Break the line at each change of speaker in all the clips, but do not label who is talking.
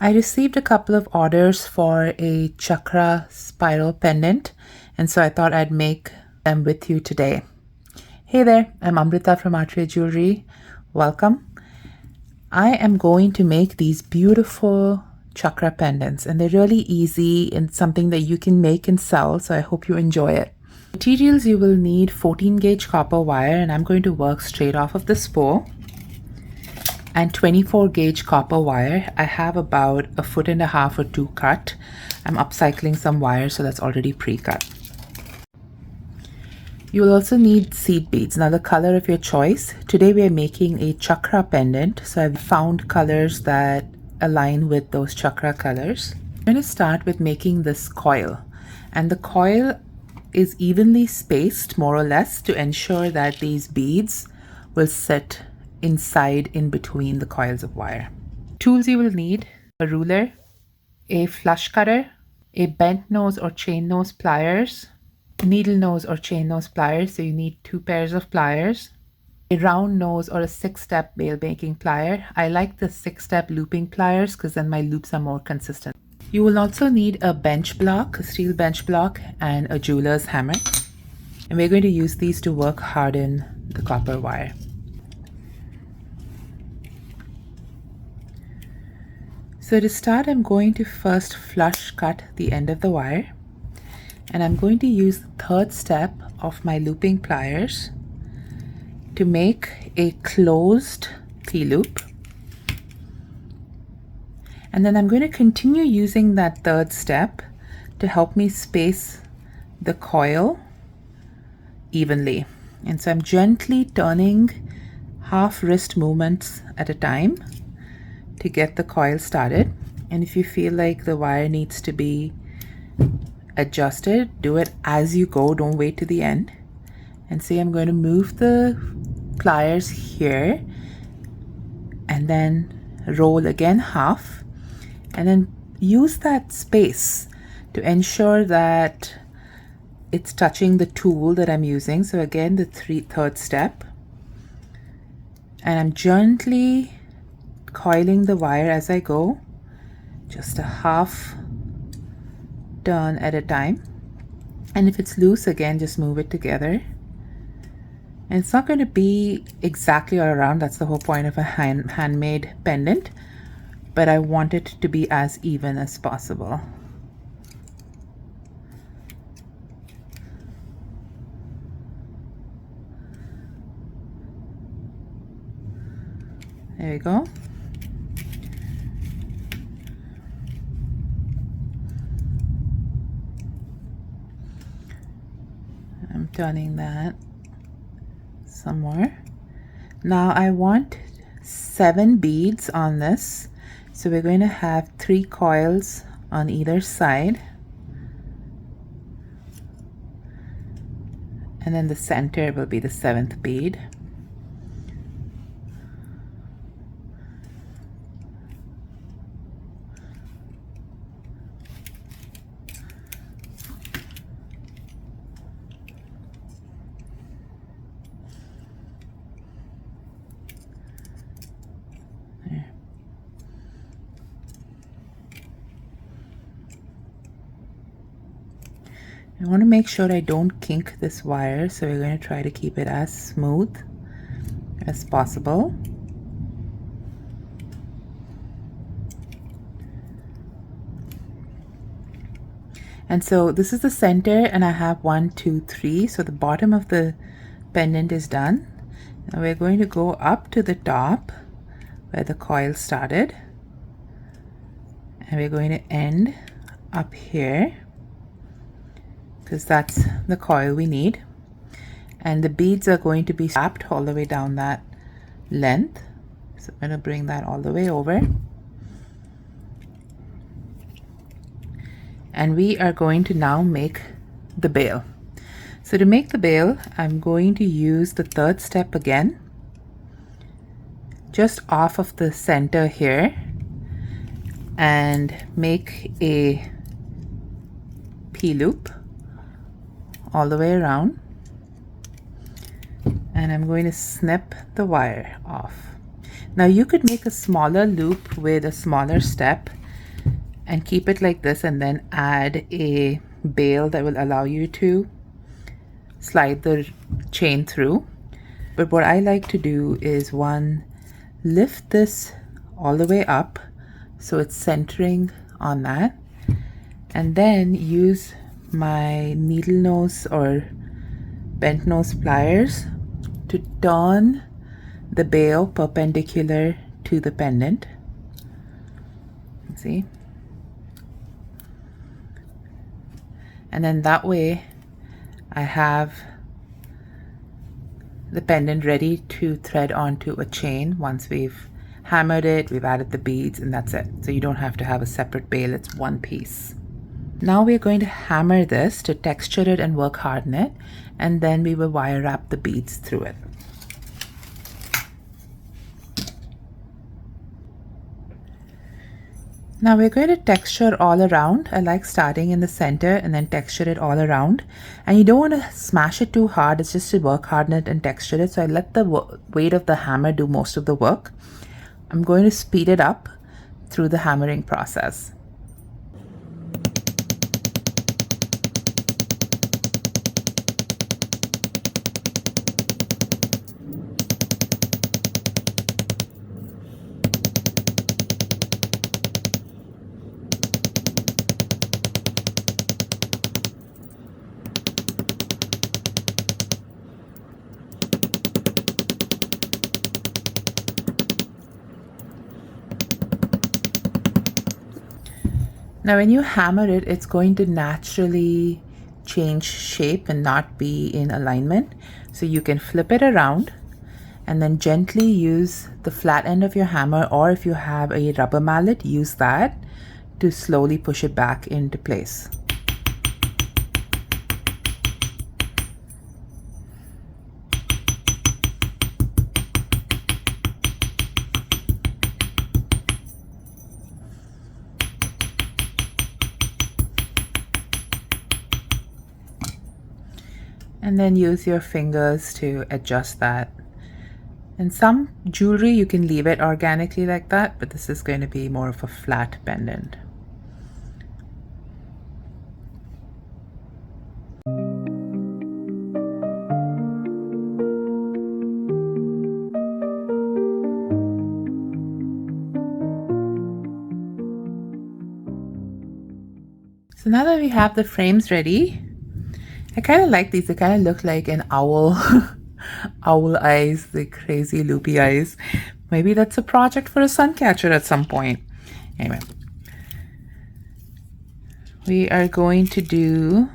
I received a couple of orders for a chakra spiral pendant, and so I thought I'd make them with you today. Hey there, I'm Amrita from Artria Jewelry. Welcome. I am going to make these beautiful chakra pendants, and they're really easy and something that you can make and sell, so I hope you enjoy it. Materials: you will need 14 gauge copper wire, and I'm going to work straight off of the spool, and 24 gauge copper wire. I have about 1.5 feet or 2 cut. I'm upcycling some wire, so that's already pre-cut. You will also need seed beads, now the color of your choice. Today we are making a chakra pendant, so I've found colors that align with those chakra colors. I'm going to start with making this coil, and the coil is evenly spaced more or less to ensure that these beads will sit inside in between the coils of wire. Tools you will need: a ruler, a flush cutter, a bent nose or chain nose pliers, needle nose or chain nose pliers, so you need 2 pairs of pliers, a round nose or a 6-step bail making plier. I like the 6-step looping pliers because then my loops are more consistent. You will also need a bench block, a steel bench block, and a jeweler's hammer, and we're going to use these to work harden the copper wire. So to start, I'm going to first flush cut the end of the wire, and I'm going to use the 3rd step of my looping pliers to make a closed P-loop. And then I'm going to continue using that 3rd step to help me space the coil evenly. And so I'm gently turning half wrist movements at a time to get the coil started. And if you feel like the wire needs to be adjusted, do it as you go, don't wait to the end. And see, I'm going to move the pliers here and then roll again half, and then use that space to ensure that it's touching the tool that I'm using. So again, the 3rd step, and I'm gently coiling the wire as I go, just a half turn at a time. And if it's loose, again, just move it together. And it's not going to be exactly all around, that's the whole point of a handmade pendant, but I want it to be as even as possible. There we go. I'm turning that some more. Now I want 7 beads on this, so we're going to have 3 coils on either side, and then the center will be the 7th bead. I want to make sure I don't kink this wire, so we're going to try to keep it as smooth as possible. And so this is the center, and I have 1, 2, 3, so the bottom of the pendant is done. Now we're going to go up to the top where the coil started, and we're going to end up here because that's the coil we need, and the beads are going to be wrapped all the way down that length. So I'm going to bring that all the way over, and we are going to now make the bail. So to make the bail, I'm going to use the 3rd step again, just off of the center here, and make a P-loop all the way around, and I'm going to snip the wire off. Now you could make a smaller loop with a smaller step and keep it like this, and then add a bail that will allow you to slide the chain through. But what I like to do is lift this all the way up so it's centering on that, and then use my needle nose or bent nose pliers to turn the bail perpendicular to the pendant. See? And then that way I have the pendant ready to thread onto a chain. Once we've hammered it, we've added the beads, and that's it. So you don't have to have a separate bail, it's one piece. Now we're going to hammer this to texture it and work harden it, and then we will wire wrap the beads through it. Now we're going to texture all around. I like starting in the center and then texture it all around. And you don't want to smash it too hard. It's just to work harden it and texture it. So I let the weight of the hammer do most of the work. I'm going to speed it up through the hammering process. Now when you hammer it, it's going to naturally change shape and not be in alignment. So you can flip it around and then gently use the flat end of your hammer, or if you have a rubber mallet, use that to slowly push it back into place. And then use your fingers to adjust that. In some jewelry you can leave it organically like that, but this is going to be more of a flat pendant. So now that we have the frames ready, I kind of like these. They kind of look like an owl, owl eyes, the crazy loopy eyes. Maybe that's a project for a sun catcher at some point. Anyway, we are going to do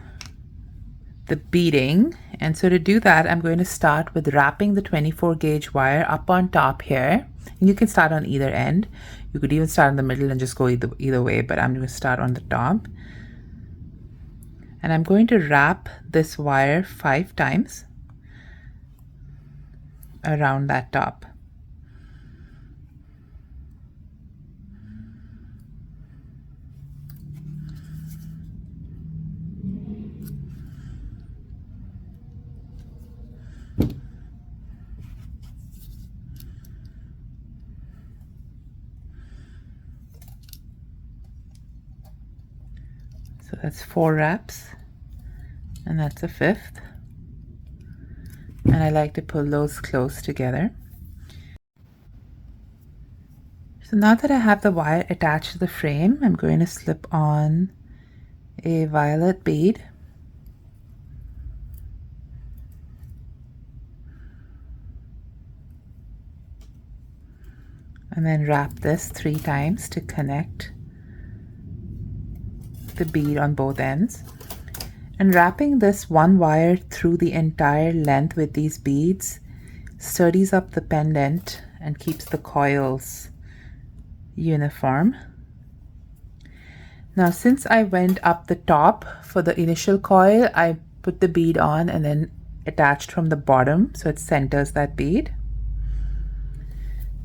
the beading. And so to do that, I'm going to start with wrapping the 24 gauge wire up on top here. And you can start on either end. You could even start in the middle and just go either way, but I'm going to start on the top. And I'm going to wrap this wire 5 times around that top. So that's 4 wraps, and that's a 5th. And I like to pull those close together. So now that I have the wire attached to the frame, I'm going to slip on a violet bead. And then wrap this 3 times to connect the bead on both ends. And wrapping this one wire through the entire length with these beads steadies up the pendant and keeps the coils uniform. Now since I went up the top for the initial coil, I put the bead on and then attached from the bottom so it centers that bead.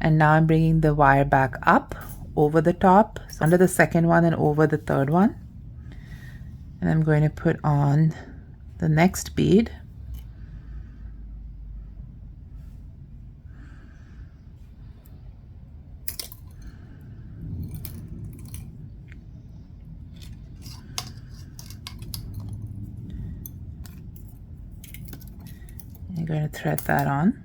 And now I'm bringing the wire back up over the top, so under the second one and over the third one. And I'm going to put on the next bead. going to thread that on.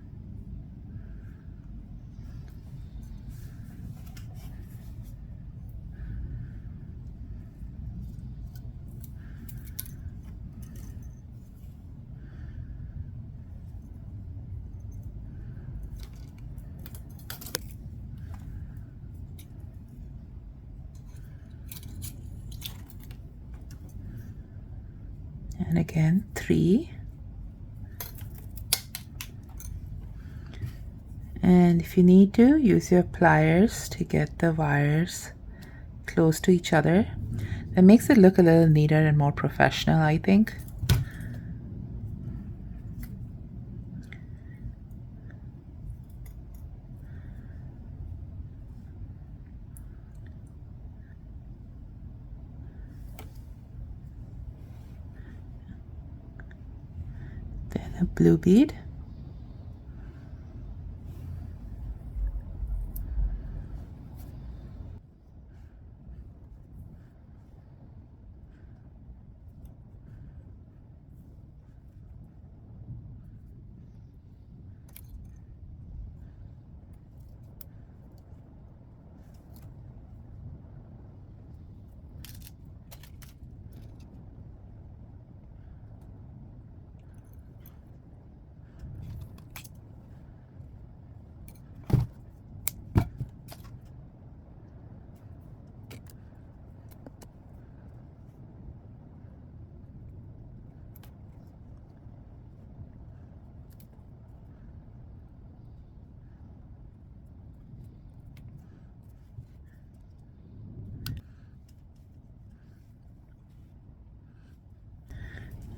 And again, 3. And if you need to, use your pliers to get the wires close to each other. That makes it look a little neater and more professional, I think. Then a blue bead.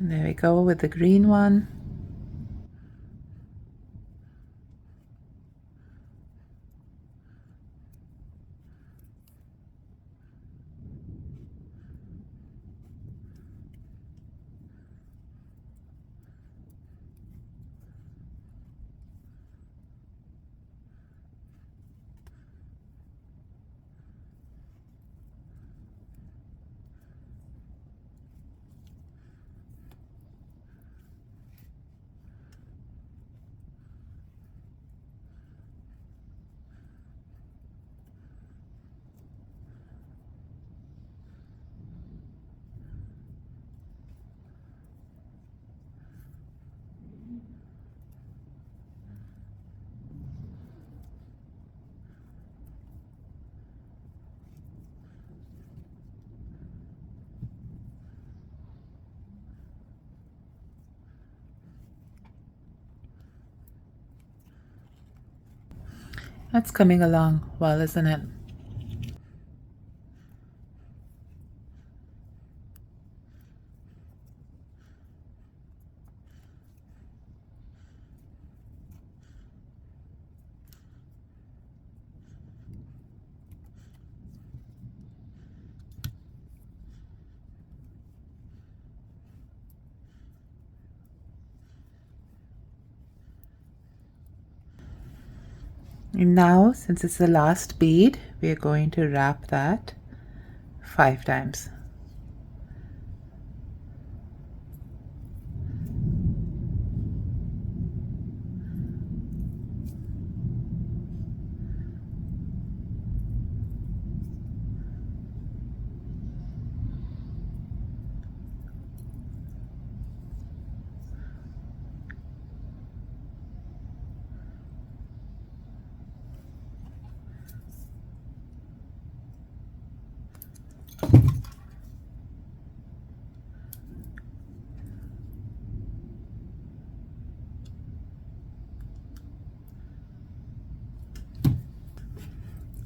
And there we go with the green one. That's coming along well, isn't it? And now, since it's the last bead, we are going to wrap that 5 times.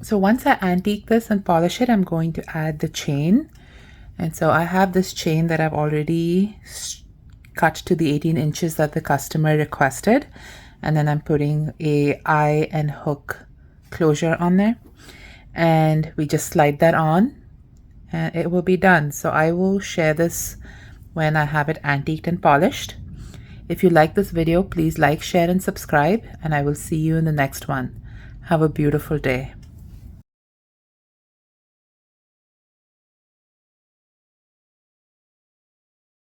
So once I antique this and polish it, I'm going to add the chain. And so I have this chain that I've already cut to the 18 inches that the customer requested. And then I'm putting a eye and hook closure on there. And we just slide that on and it will be done. So I will share this when I have it antiqued and polished. If you like this video, please like, share, and subscribe. And I will see you in the next one. Have a beautiful day.